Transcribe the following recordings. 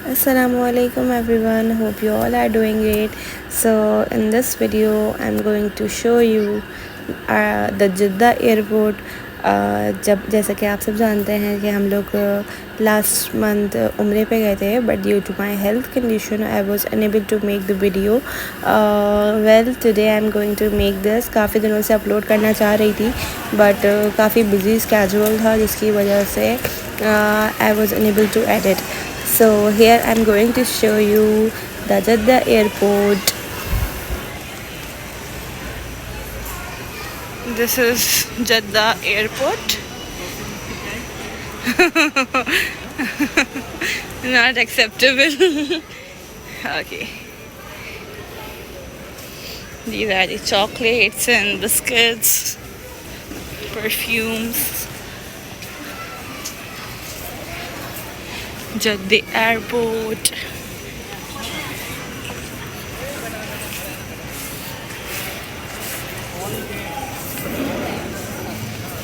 Assalamu alaikum everyone, hope you all are doing great. So in this video I'm going to show you the Jeddah airport. जब जैसा कि आप सब जानते हैं कि हम लोग लास्ट मंथ उम्रे पे गए थे, but due to my health condition I was unable to make the video. Well today I am going to make this. काफ़ी दिनों से अपलोड करना चाह रही थी, बट काफ़ी बिजी स्केड्यूल था, जिसकी वजह से I was unable to edit. So here I'm going to show you the Jeddah airport. This is Jeddah airport. Not acceptable. Okay. These are the chocolates and biscuits, perfumes. Jeddah airport.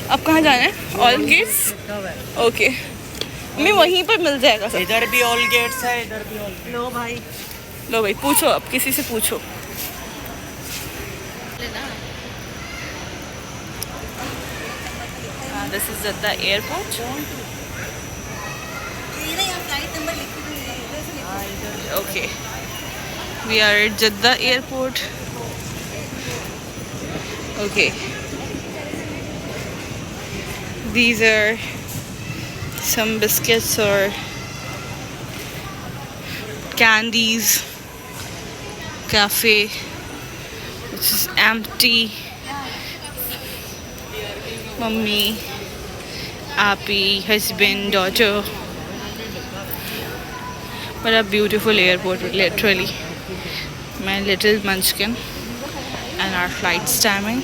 अब कहाँ जाना है? All gets. Okay, मैं वहीं पर मिल जाएगा सब. इधर भी ऑल गेट्स है, इधर भी ऑल. लो भाई पूछो, अब किसी से पूछो. This is Jeddah airport. Okay, we are at Jeddah airport. Okay, these are some biscuits or candies. Cafe which is empty. Mummy, Appy, husband, daughter. What a beautiful airport, literally. My little munchkin. And our flight's timing.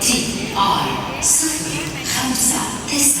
TR 0597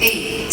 A46.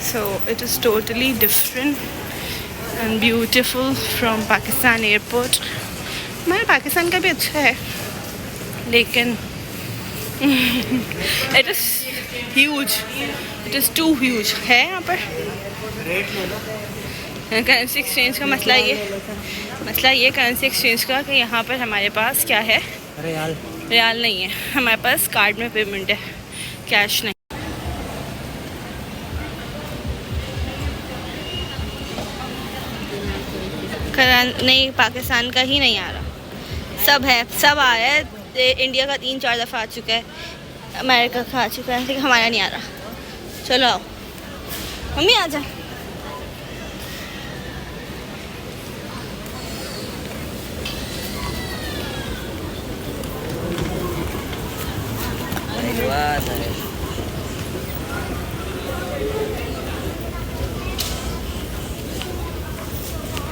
So it is totally different and beautiful from Pakistan airport. हमारे पाकिस्तान का भी अच्छा है, लेकिन it is huge. It is too huge. है यहाँ पर currency exchange का मसला ये करेंसी एक्सचेंज का कि यहाँ पर हमारे पास क्या है, रियाल नहीं है. हमारे पास कार्ड में पेमेंट है, कैश नहीं. नहीं, पाकिस्तान का ही नहीं आ रहा. सब है, सब आ रहा है. इंडिया का 3-4 दफ़ा आ चुका है, अमेरिका का आ चुका है, लेकिन हमारा नहीं आ रहा. चलो आओ मम्मी, आ जा.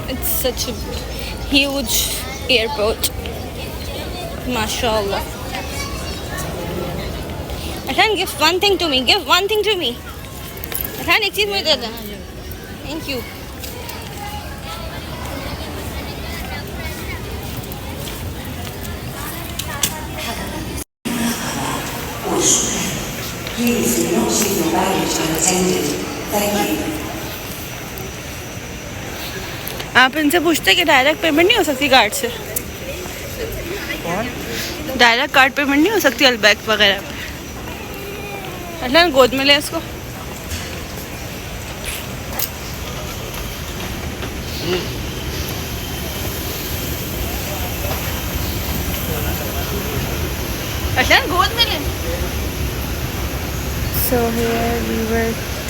It's such a huge airport. MashaAllah. Athan, give one thing to me. Athan, एक चीज़ मुझे दे देना. Thank you. Please do not leave your baggage unattended. Thank you. आप इनसे पूछते कि डायरेक्ट पेमेंट नहीं हो सकती कार्ड से? डायरेक्ट कार्ड पेमेंट नहीं हो सकती अलबैक वगैरह पे? अल्लाह गोद में ले इसको. अल्लाह गोद में ले. So here we were